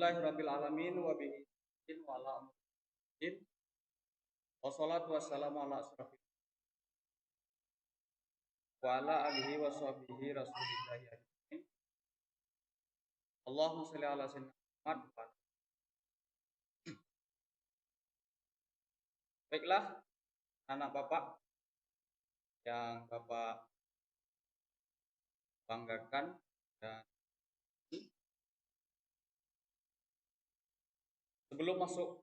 Alhamdulillahirabbil alamin wa bihi wa ala amrin wassalatu wassalamu ala asrofil wa ala alihi wa sahbihi rasulillahi ajmain. Allahumma sholli ala sayyidina Muhammad. Baiklah anak Bapak yang Bapak banggakan, dan sebelum masuk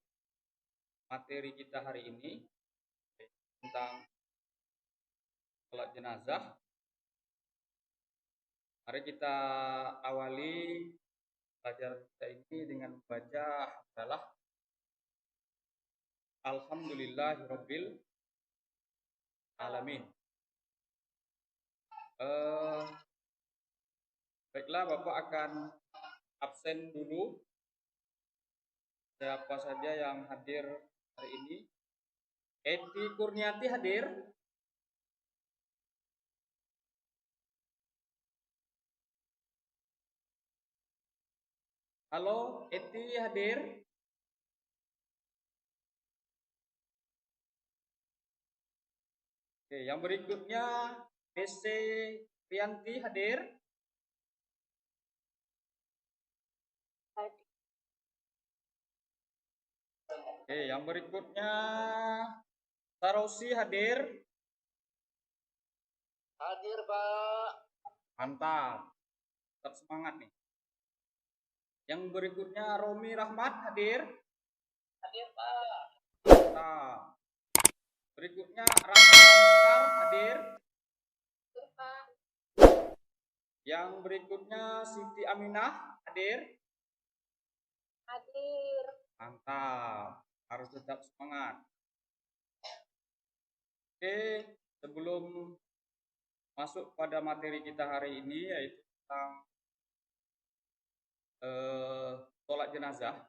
materi kita hari ini tentang sholat jenazah, mari kita awali pelajaran kita ini dengan membaca hamdalah Alhamdulillahirabbil alamin. Baiklah, Bapak akan absen dulu. Siapa saja yang hadir hari ini? Eti Kurniati hadir? Halo, Eti hadir? Oke, yang berikutnya BC Rianti hadir? Oke, yang berikutnya Sarosi hadir? Hadir, Pak. Mantap, tetap semangat nih. Yang berikutnya Romi Rahmat hadir? Hadir, Pak. Mantap. Berikutnya Rahma Mukhtar hadir? Hadir, Pak. Yang berikutnya Siti Aminah hadir? Hadir. Mantap, harus tetap semangat. Oke, sebelum masuk pada materi kita hari ini, yaitu tentang sholat jenazah.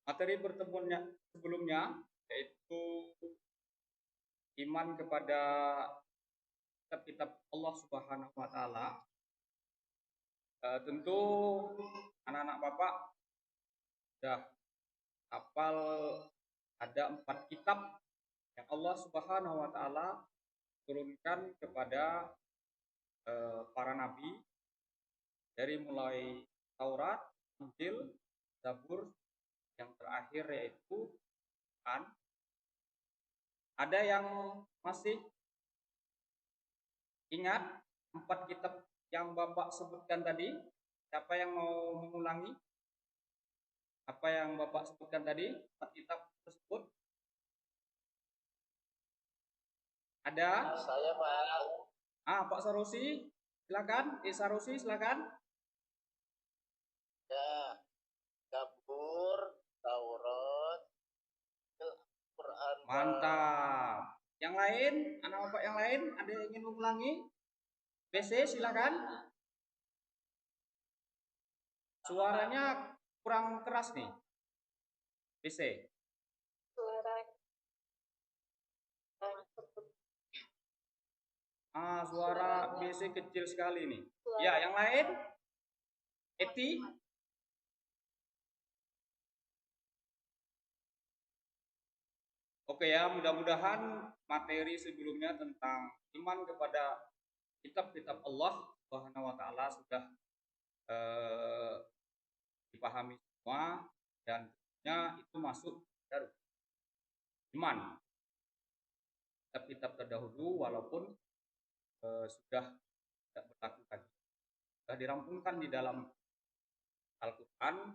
Materi pertemuannya sebelumnya yaitu iman kepada kitab Allah Subhanahu wa taala. Tentu anak-anak Bapak sudah hafal ada 4 kitab yang Allah Subhanahu wa taala turunkan kepada para nabi, dari mulai Taurat, Injil, Zabur, yang terakhir yaitu Quran. Ada yang masih ingat 4 kitab yang Bapak sebutkan tadi? Siapa yang mau mengulangi apa yang Bapak sebutkan tadi? 4 kitab tersebut? Ada? Saya, Pak. Pak Sarosi, silakan. Sarosi, silakan. Ya, Zabur, Taurat, Quran. Mantap. Yang lain, anak Bapak yang lain, ada yang ingin mengulangi? BC, silakan. Suaranya kurang keras nih. BC. Suara BC kecil sekali nih. Ya, yang lain? Eti? Oke ya, mudah-mudahan materi sebelumnya tentang iman kepada kitab-kitab Allah Subhanahu wa taala sudah dipahami semua, dan tentunya itu masuk dari iman kitab-kitab terdahulu, walaupun sudah tidak berlaku lagi, sudah dirampungkan di dalam Al-Quran,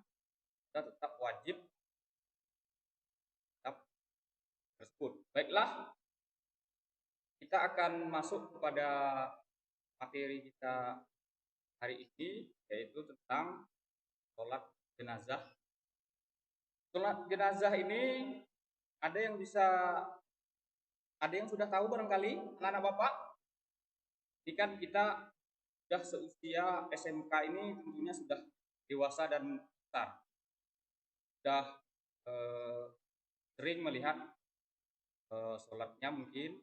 kita tetap wajib kitab tersebut. Baiklah, kita akan masuk kepada materi kita hari ini, yaitu tentang sholat jenazah. Sholat jenazah ini ada yang sudah tahu barangkali, anak-anak Bapak? Ini kan kita sudah seusia SMK ini, tentunya sudah dewasa dan besar. Sudah sering melihat sholatnya, mungkin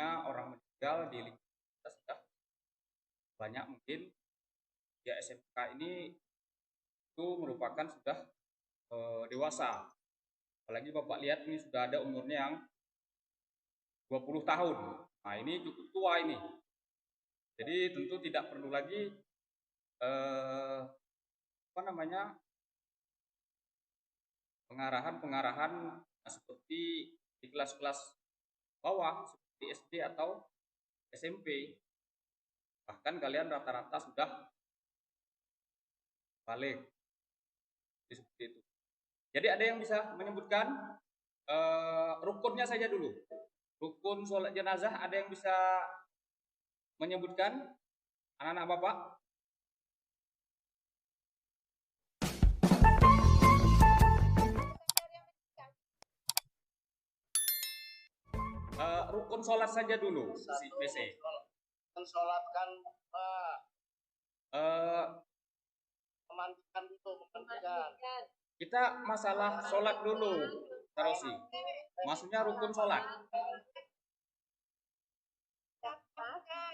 orang meninggal di lingkungan kita sudah banyak, mungkin ya SMK ini itu merupakan sudah dewasa. Apalagi Bapak lihat ini sudah ada umurnya yang 20 tahun. Nah, ini cukup tua ini. Jadi tentu tidak perlu lagi pengarahan seperti di kelas-kelas bawah seperti SD atau SMP. Bahkan kalian rata-rata sudah balik. Seperti itu. Jadi ada yang bisa menyebutkan rukunnya saja dulu. Rukun sholat jenazah ada yang bisa menyebutkan, anak-anak Bapak? Rukun sholat saja dulu. Mensolatkan memandikan dulu, memandikan. Kita masalah sholat dulu, Tarosi. Maksudnya rukun sholat. Memandikan,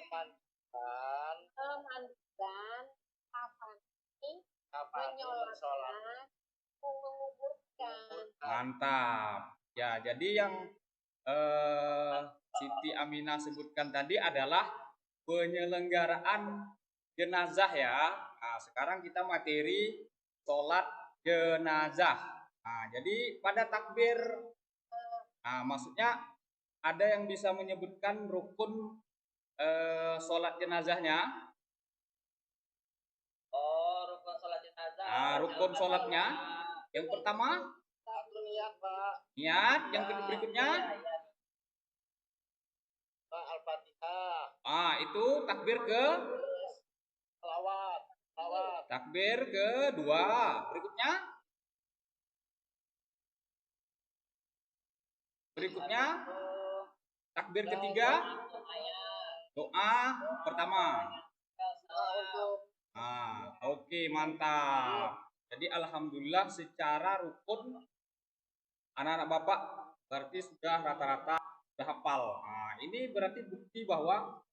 menyolatkan, menguburkan. Mantap. Ya, jadi yang Siti Aminah sebutkan tadi adalah penyelenggaraan jenazah ya. Nah, sekarang kita materi sholat jenazah. Nah, jadi pada takbir, nah maksudnya ada yang bisa menyebutkan rukun sholat jenazahnya? Oh, rukun sholat jenazah. Nah, rukun sholatnya yang pertama niat, Pak. Niat. Yang berikutnya Al-Fatihah. Itu takbir ke Salawat. Takbir kedua. Berikutnya takbir ketiga, doa pertama. Oke, mantap. Jadi alhamdulillah secara rukun anak-anak Bapak berarti sudah rata-rata sudah hafal. Nah, ini berarti bukti bahwa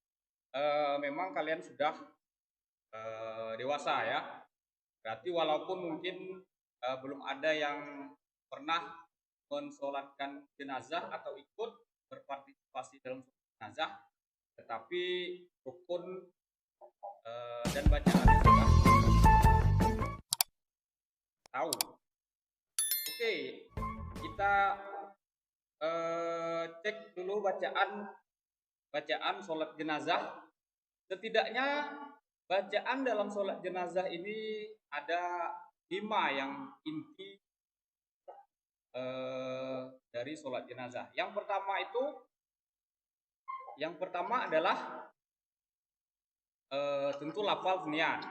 memang kalian sudah dewasa ya. Berarti walaupun mungkin belum ada yang pernah mensolatkan jenazah atau ikut berpartisipasi dalam jenazah, tetapi rukun dan bacaannya sudah tahu. Oke, kita cek dulu bacaan sholat jenazah. Setidaknya bacaan dalam sholat jenazah ini ada 5 yang inti dari sholat jenazah. Yang pertama adalah tentu lafal niat.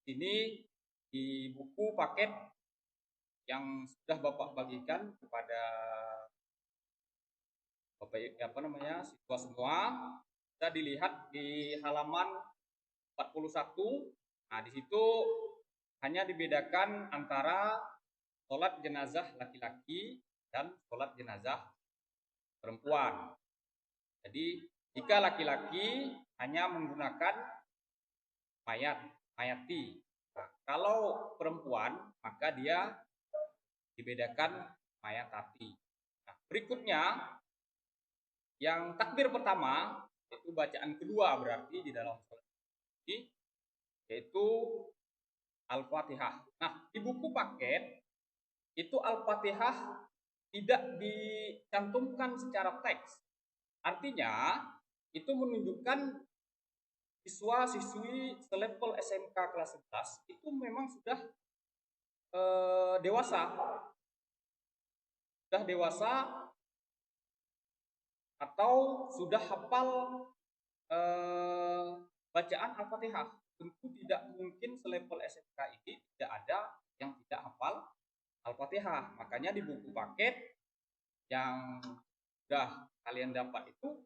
Ini di buku paket yang sudah Bapak bagikan kepada siswa semua. Bisa dilihat di halaman 41. Nah, di situ hanya dibedakan antara sholat jenazah laki-laki dan sholat jenazah perempuan. Jadi jika laki-laki hanya menggunakan mayati. Nah, kalau perempuan maka dia dibedakan mayatati. Nah, berikutnya yang takbir pertama itu bacaan kedua berarti di dalam sholat ini yaitu Al-Fatihah. Nah, di buku paket itu Al-Fatihah tidak dicantumkan secara teks. Artinya itu menunjukkan siswa-siswi selevel SMK kelas 11 itu memang sudah dewasa. Sudah dewasa atau sudah hafal bacaan Al-Fatihah. Tentu tidak mungkin selevel SMK ini tidak ada yang tidak hafal Al-Fatihah. Makanya di buku paket yang sudah kalian dapat itu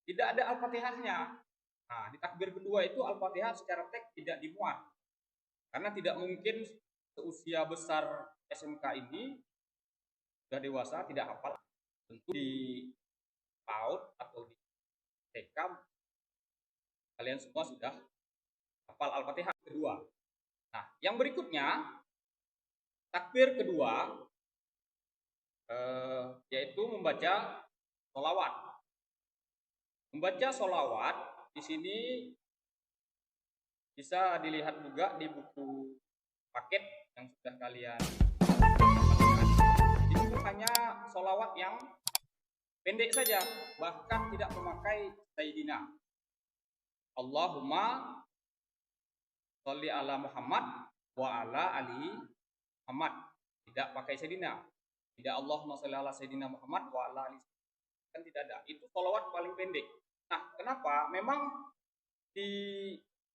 tidak ada Al-Fatihahnya. Nah, di takbir kedua itu Al-Fatihah secara teks tidak dimuat. Karena tidak mungkin seusia besar SMK ini sudah dewasa tidak hafal. Tentu di PAUD atau di TK kalian semua sudah hafal Al-Fatihah kedua. Nah, yang berikutnya takbir kedua yaitu membaca sholawat. Membaca sholawat di sini bisa dilihat juga di buku paket yang sudah kalian dapatkan. Itu hanya sholawat yang pendek saja, bahkan tidak memakai Sayyidina. Allahumma sholli ala Muhammad wa ala ali Muhammad. Tidak pakai Sayyidina. Tidak Allahumma sholli ala Sayyidina Muhammad wa ala ali. Kan tidak ada. Itu sholawat paling pendek. Nah, kenapa? Memang di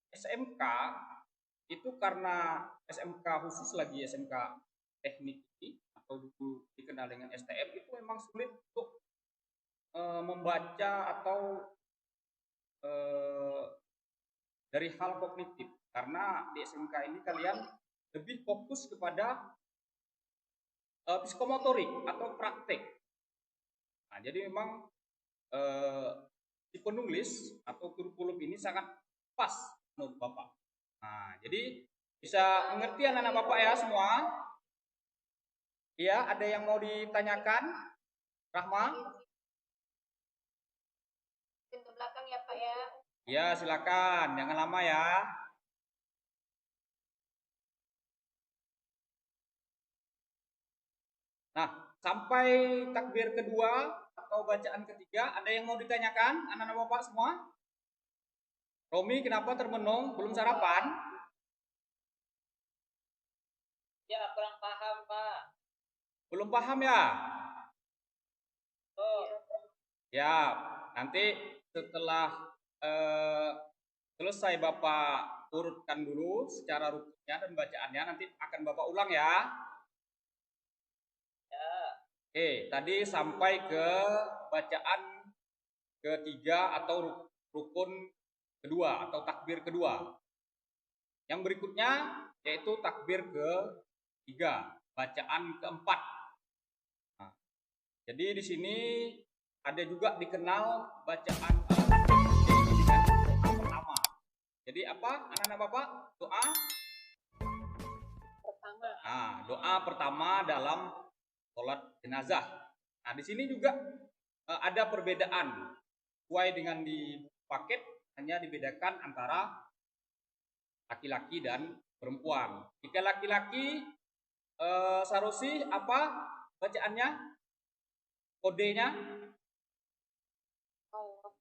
SMK itu karena SMK khusus lagi SMK teknik ini atau dulu dikenal dengan STM itu memang sulit untuk membaca atau dari hal kognitif karena di SMK ini kalian lebih fokus kepada psikomotorik atau praktek. Nah, jadi memang si penulis atau kurikulum ini sangat pas menurut Bapak. Nah, jadi bisa mengerti anak-anak Bapak ya semua? Iya, ada yang mau ditanyakan? Rahma? Pintu belakang ya Pak ya. Ya, silakan. Jangan lama ya. Nah, sampai takbir kedua atau bacaan ketiga, ada yang mau ditanyakan anak-anak Bapak semua? Romi, kenapa termenung? Belum sarapan? Ya, kurang paham, Pak. Belum paham ya? Oh, Ya, nanti setelah selesai Bapak urutkan dulu secara rukunnya dan bacaannya, nanti akan Bapak ulang ya. ya. Oke, tadi sampai ke bacaan ketiga atau rukun kedua atau takbir kedua. Yang berikutnya yaitu takbir ketiga, bacaan keempat. Nah, jadi di sini ada juga dikenal bacaan dengan doa pertama. Jadi apa anak-anak Bapak? Doa Pertama. Nah, doa pertama dalam sholat jenazah. Nah, di sini juga ada perbedaan sesuai dengan di paket, hanya dibedakan antara laki-laki dan perempuan. Jika laki-laki Sarusi apa bacaannya? Kodenya? Allah.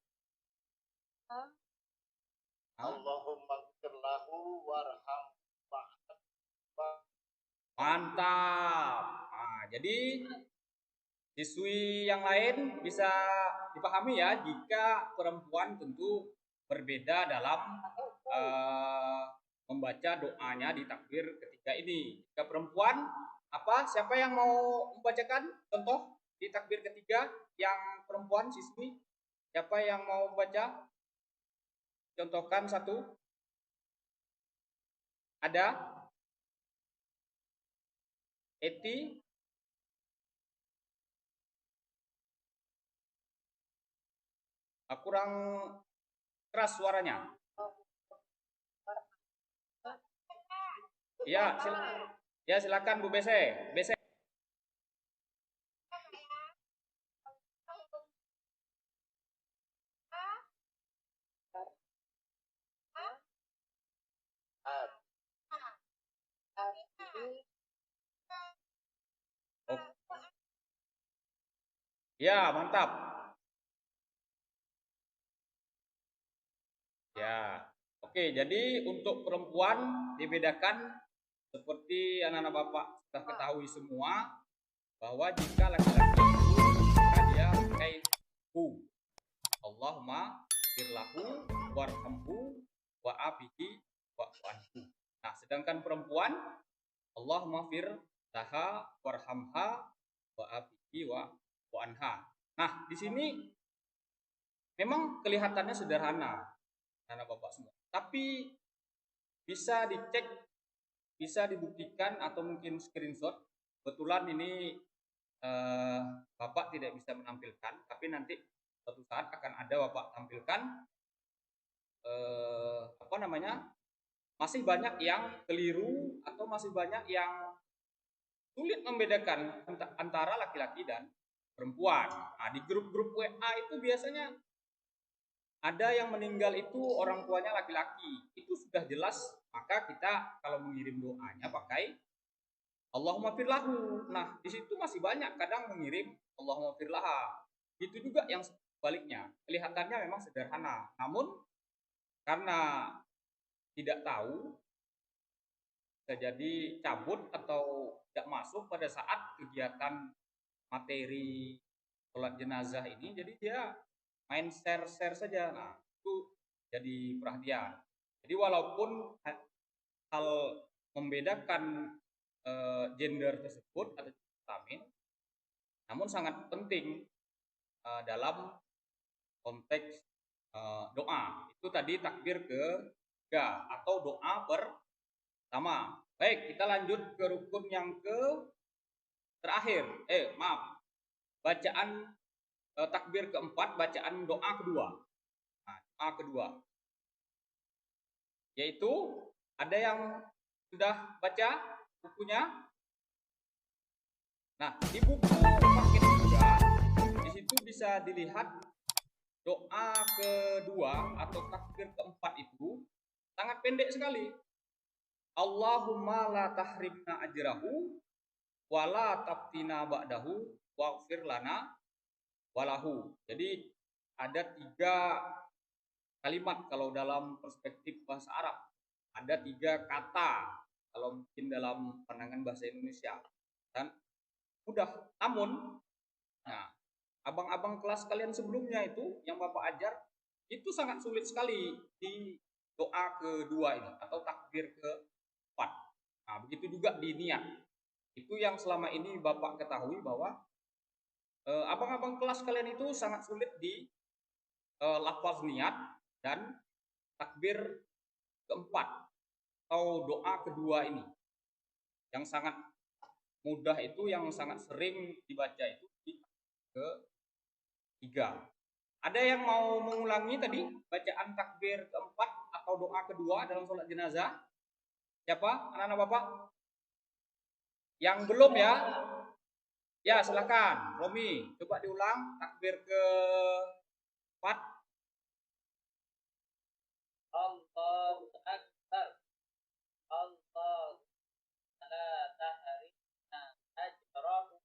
Allahumma ighfir lahu warham. Mantap. Nah, jadi siswi yang lain bisa dipahami ya, jika perempuan tentu berbeda dalam membaca doanya di takbir ketiga ini. Jika perempuan apa? Siapa yang mau membacakan contoh di takbir ketiga yang perempuan siswi? Siapa yang mau baca? Contohkan satu. Ada? Eti? Kurang keras suaranya. Ya, silakan Bu Bese. Bese. Oh. Ya, mantap. Ya. Oke, jadi untuk perempuan dibedakan seperti anak-anak Bapak sudah ketahui semua bahwa jika laki-laki itu maka dia pakai hu. Allahumma firlahu warhamhu wa abihi wa anhu. Nah, sedangkan perempuan Allahumma fir laha warhamha wa abihi wa anha. Nah, di sini memang kelihatannya sederhana anak Bapak semua. Tapi bisa dicek, bisa dibuktikan atau mungkin screenshot. Kebetulan ini Bapak tidak bisa menampilkan, tapi nanti suatu saat akan ada Bapak tampilkan masih banyak yang keliru atau masih banyak yang sulit membedakan antara laki-laki dan perempuan. Nah, di grup-grup WA itu biasanya ada yang meninggal itu orang tuanya laki-laki. Itu sudah jelas, maka kita kalau mengirim doanya pakai Allahumma firlahu. Nah, di situ masih banyak kadang mengirim Allahumma firlaha. Itu juga yang sebaliknya. Kelihatannya memang sederhana. Namun karena tidak tahu, bisa jadi cabut atau tidak masuk pada saat kegiatan materi sholat jenazah ini, jadi dia main share-share saja. Nah, itu jadi perhatian. Jadi walaupun hal membedakan gender tersebut atau kelamin, namun sangat penting dalam konteks doa. Itu tadi takbir ketiga atau doa pertama. Baik, kita lanjut ke rukun yang terakhir. Maaf, bacaan takbir keempat, bacaan doa kedua. Nah, doa kedua, yaitu ada yang sudah baca bukunya. Nah, di buku paket juga, di situ bisa dilihat doa kedua atau takbir keempat itu sangat pendek sekali. Allahumma la tahrimna ajrahu wa la taftina ba'dahu waghfir lana walahu. Jadi ada 3 kalimat kalau dalam perspektif bahasa Arab. Ada 3 kata kalau mungkin dalam pandangan bahasa Indonesia. Dan mudah. Namun, nah, abang-abang kelas kalian sebelumnya itu yang Bapak ajar itu sangat sulit sekali di doa kedua ini atau takbir keempat. Nah, begitu juga di niat. Itu yang selama ini Bapak ketahui bahwa abang-abang kelas kalian itu sangat sulit di lafaz niat dan takbir keempat atau doa kedua ini. Yang sangat mudah itu, yang sangat sering dibaca itu di ketiga. Ada yang mau mengulangi tadi bacaan takbir keempat atau doa kedua dalam sholat jenazah? Siapa? Anak-anak Bapak? Yang belum ya? Ya, silakan. Romi, coba diulang takbir keempat. Allahu Akbar. Allah la tahrimna ajrahu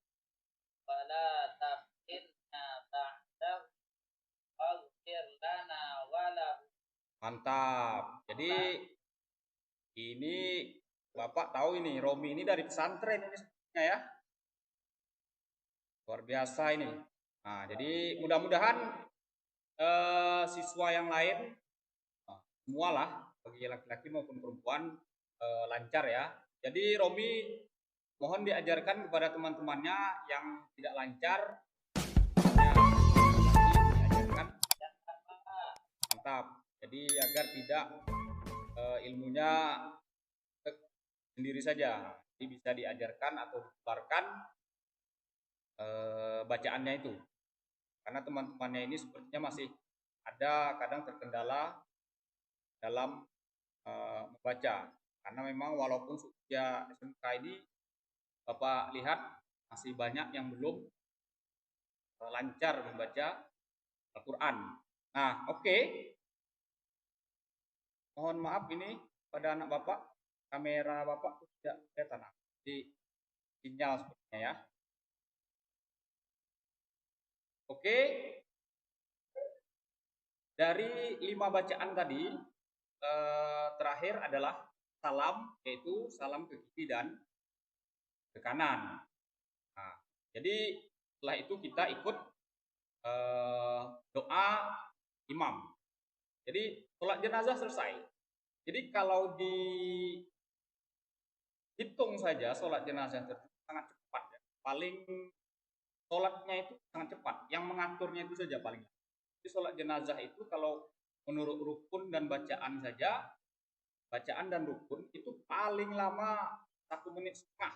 wa la taftinna ba'dahu waghfir lana walahu. Mantap. Jadi ini Bapak tahu ini, Romi ini dari pesantren ini sebenarnya ya. Luar biasa ini. Nah, jadi mudah-mudahan siswa yang lain semua lah, bagi laki-laki maupun perempuan lancar ya. Jadi Romi mohon diajarkan kepada teman-temannya yang tidak lancar, diajarkan. Mantap. Jadi agar tidak ilmunya sendiri saja, jadi bisa diajarkan atau dikeluarkan bacaannya itu. Karena teman-temannya ini sepertinya masih ada kadang terkendala dalam membaca. Karena memang walaupun usia SMK ini Bapak lihat masih banyak yang belum lancar membaca Al-Quran. Nah, oke. Mohon maaf ini pada anak Bapak, kamera Bapak tidak kelihatan. Di sinyal sepertinya ya. Oke. Dari 5 bacaan tadi, terakhir adalah salam, yaitu salam ke kiri dan ke kanan. Nah, jadi setelah itu kita ikut doa imam. Jadi sholat jenazah selesai. Jadi kalau dihitung saja sholat jenazah sangat cepat ya. Paling sholatnya itu sangat cepat. Yang mengaturnya itu saja paling. Jadi sholat jenazah itu kalau menurut rukun dan bacaan saja, bacaan dan rukun itu paling lama 1 menit setengah.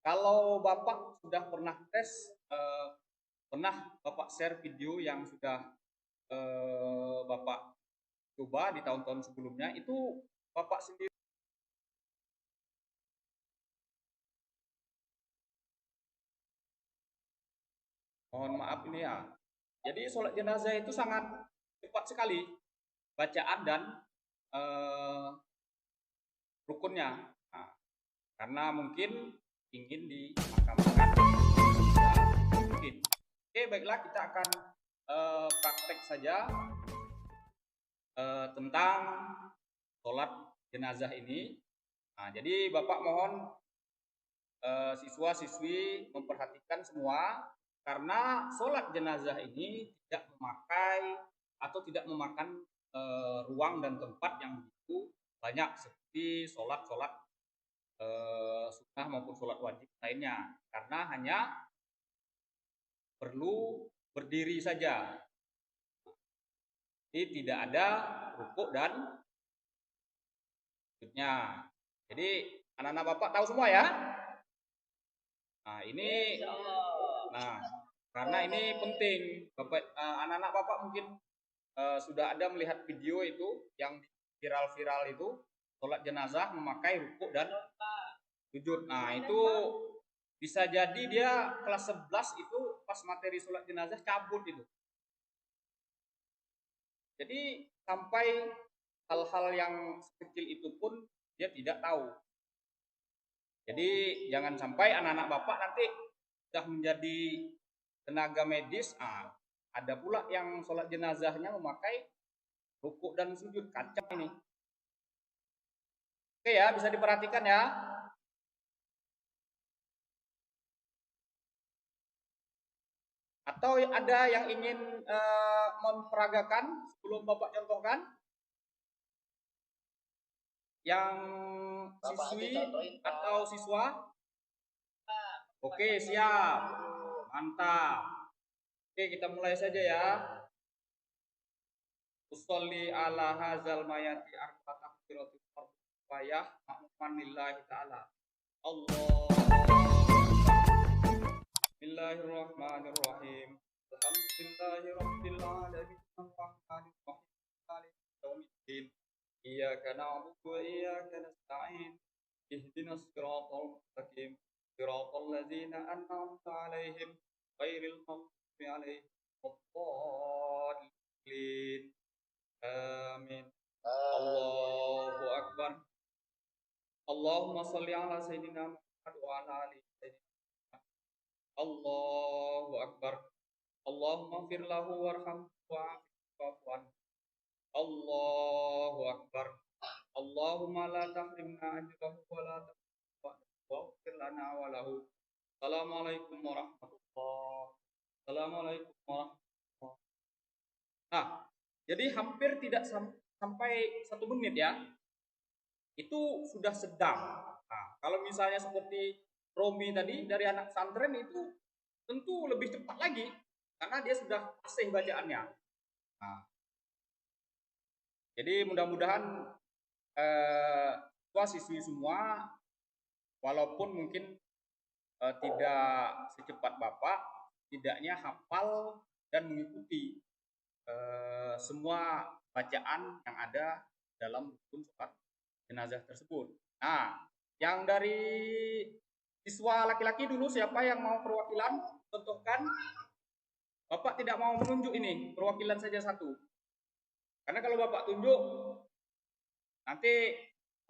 Kalau Bapak sudah pernah tes, pernah Bapak share video yang sudah Bapak coba di tahun-tahun sebelumnya, itu Bapak sendiri. Mohon maaf ini ya. Jadi sholat jenazah itu sangat cepat sekali bacaan dan eh, rukunnya. Nah, karena mungkin ingin dimakamkan. Mungkin. Oke, baiklah kita akan praktek saja tentang sholat jenazah ini. Nah, jadi Bapak mohon siswa-siswi memperhatikan semua karena sholat jenazah ini tidak memakai atau tidak memakan ruang dan tempat yang begitu banyak seperti sholat-sholat sunnah maupun sholat wajib lainnya, karena hanya perlu berdiri saja. Jadi tidak ada rukuk dan sujudnya. Jadi anak-anak Bapak tahu semua ya. Nah, ini karena ini penting. Anak-anak Bapak mungkin sudah ada melihat video itu yang viral-viral itu, sholat jenazah memakai rukuk dan sujud. Nah, itu bisa jadi dia kelas 11 itu pas materi sholat jenazah cabut itu. Jadi sampai hal-hal yang sekecil itu pun dia tidak tahu. Jadi jangan sampai anak-anak Bapak nanti sudah menjadi tenaga medis, ada pula yang sholat jenazahnya memakai rukuk dan sujud, kacau ini. Oke ya, bisa diperhatikan ya. Atau ada yang ingin memperagakan sebelum Bapak contohkan? Yang siswi atau siswa? Oke, siap. Mantap. Oke, kita mulai saja ya. Usolli ala hazal mayati arba'at takbiratul fardhu ma'muman lillahi ta'ala. Allah. Bismillahirrahmanirrahim. Alhamdulillahirabbil alamin arrahmanir rahim maliki yaumiddin. Iyyaka na'budu wa iyyaka nasta'in. Ihdinas siratal mustaqim. Siratal ladzina an'amta 'alaihim ghairil maghdubi 'alaihim waladdallin. Amin. Allahu akbar. Allahumma shalli ala sayyidina Muhammad wa ala ali sayyidina Allahu akbar. Allahumma fir lahu warhamhu wa'afu anhu. Allahu akbar. Allahumma la tahrimna ajrahu wa la taghfir lana wa lahu. Assalamualaikum warahmatullahi. Assalamualaikum warahmatullahi. Nah, jadi hampir tidak sampai 1 menit ya. Itu sudah sedang. Nah, kalau misalnya seperti Romi tadi dari anak pesantren itu tentu lebih cepat lagi karena dia sudah fasih bacaannya. Nah, jadi mudah-mudahan siswi semua walaupun mungkin tidak secepat Bapak, tidaknya hafal dan mengikuti semua bacaan yang ada dalam rukun sholat jenazah tersebut. Nah, yang dari siswa laki-laki dulu, siapa yang mau perwakilan? Contohkan. Bapak tidak mau menunjuk ini, perwakilan saja satu. Karena kalau Bapak tunjuk, nanti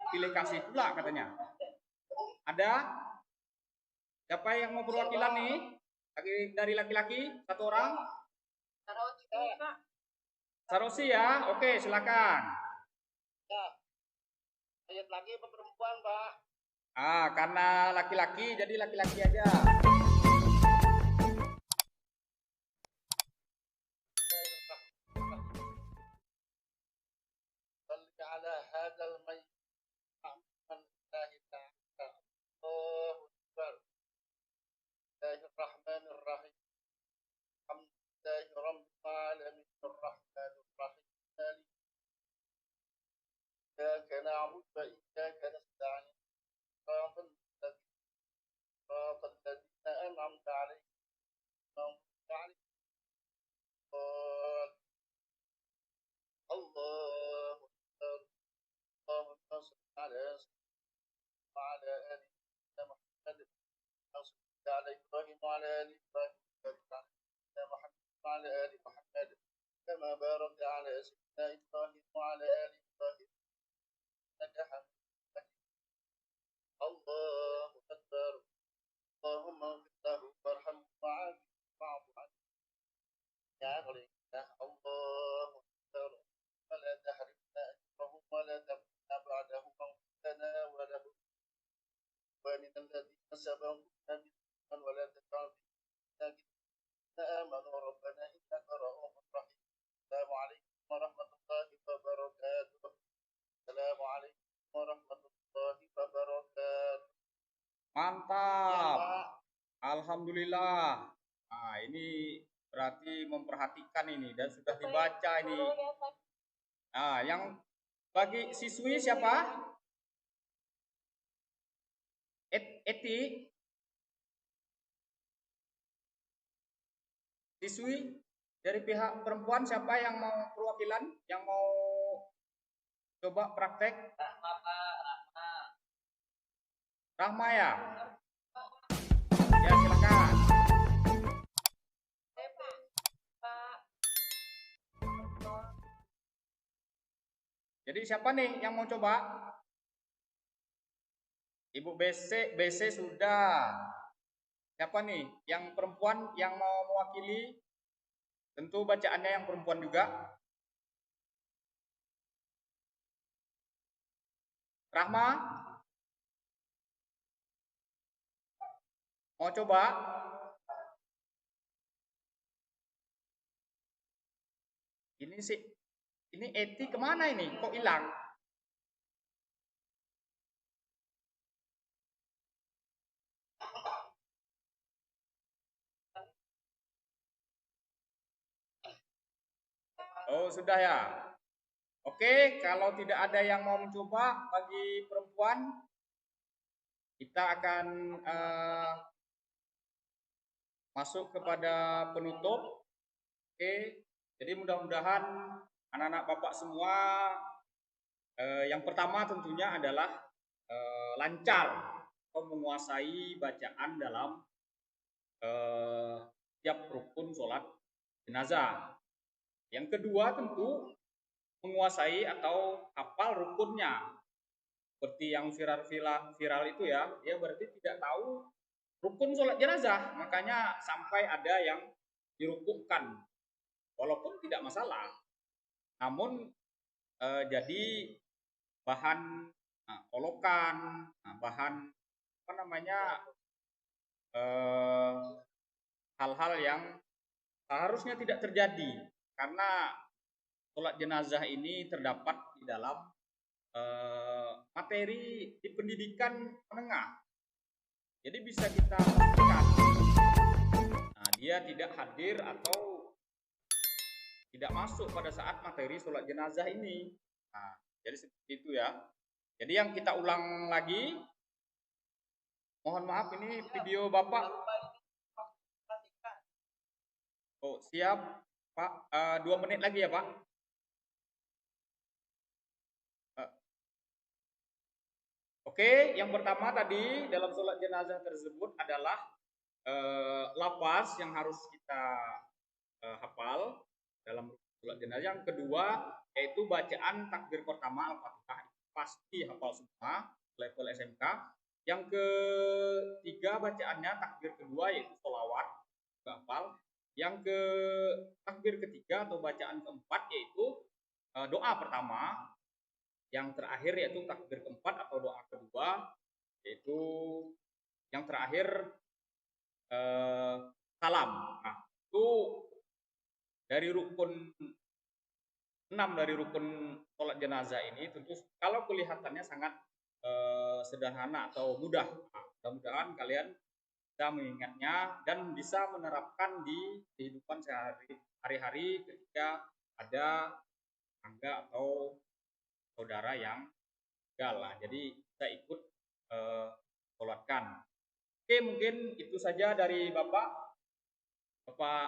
pilih kasih pula katanya. Ada? Siapa yang mau perwakilan nih? Dari laki-laki, satu orang? Sarosi ya? Oke, silakan. Ayat lagi apa perempuan, Pak? Karena laki-laki, jadi laki-laki aja. على هذا الميت من الله تعالى الله أكبر الله الرحمن الرحيم الحمد لله رب العالمين الرحمن الرحيم مالك إياك نعبد وإياك نستعين صراط الذين أنعمت عليهم الله أكبر اللهم وعلى آل سيدنا محمد كما صليت على إبراهيم وعلى آل إبراهيم وبارك على سيدنا محمد وعلى آل محمد كما باركت على سيدنا إبراهيم وعلى آل إبراهيم إنك حميد مجيد. الله أكبر. اللهم اغفر له وارحمه وعافه واعف عنه يا غريبنا. الله أكبر. ولا تحرمنا أجره ولا تفتنا بعده واغفر لنا وله ومن الذين سبقونا بالإيمان ولا تجعل في قلوبنا غلا آمنوا ربنا إنك رؤوف رحيم. السلام عليكم ورحمة الله وبركاته. السلام عليكم ورحمة الله وبركاته. Ya, Mantap. Pak. Alhamdulillah. Nah, ini berarti memperhatikan ini dan sudah dibaca ini. Guru ya, Pak. Nah, yang bagi siswi siapa? Eti. Siswi dari pihak perempuan siapa yang mau perwakilan? Yang mau coba praktek? Rahma, Pak. Rahma. Rahma ya? Ya, silakan. Pak. Pak. Jadi siapa nih yang mau coba? Ibu BC sudah. Siapa nih yang perempuan yang mau mewakili? Tentu bacaannya yang perempuan juga. Rahma? Mau coba? Ini sih, ini Eti kemana ini? Kok hilang? Oh, sudah ya. Oke, kalau tidak ada yang mau mencoba bagi perempuan, kita akan masuk kepada penutup. Oke, jadi mudah-mudahan anak-anak Bapak semua yang pertama tentunya adalah lancar atau menguasai bacaan dalam setiap rukun sholat jenazah. Yang kedua tentu menguasai atau hafal rukunnya. Seperti yang viral itu ya, dia berarti tidak tahu rukun sholat jenazah, makanya sampai ada yang dirukukkan, walaupun tidak masalah. Namun jadi bahan olokan, bahan apa namanya hal-hal yang seharusnya tidak terjadi, karena sholat jenazah ini terdapat di dalam materi di pendidikan menengah. Jadi bisa kita pastikan dia tidak hadir atau tidak masuk pada saat materi sholat jenazah ini. Nah, jadi seperti itu ya. Jadi yang kita ulang lagi, mohon maaf ini video Bapak. Oh, siap Pak, 2 menit lagi ya Pak. Oke, yang pertama tadi dalam sholat jenazah tersebut adalah lafaz yang harus kita hafal dalam sholat jenazah. Yang kedua yaitu bacaan takbir pertama Al-Fatihah, pasti hafal semua level SMK. Yang ketiga bacaannya takbir kedua yaitu sholawat, hafal. Yang ke takbir ketiga atau bacaan keempat yaitu doa pertama. Yang terakhir yaitu takbir keempat atau doa kedua, yaitu yang terakhir salam. Nah, itu dari rukun 6 dari rukun sholat jenazah ini tentu kalau kelihatannya sangat sederhana atau mudah. Nah, mudah-mudahan kalian bisa mengingatnya dan bisa menerapkan di kehidupan sehari-hari ketika ada tangga atau saudara yang gagal. Jadi kita ikut sholatkan. Oke, mungkin itu saja dari Bapak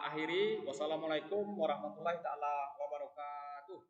akhiri. Wassalamualaikum warahmatullahi taala wabarakatuh.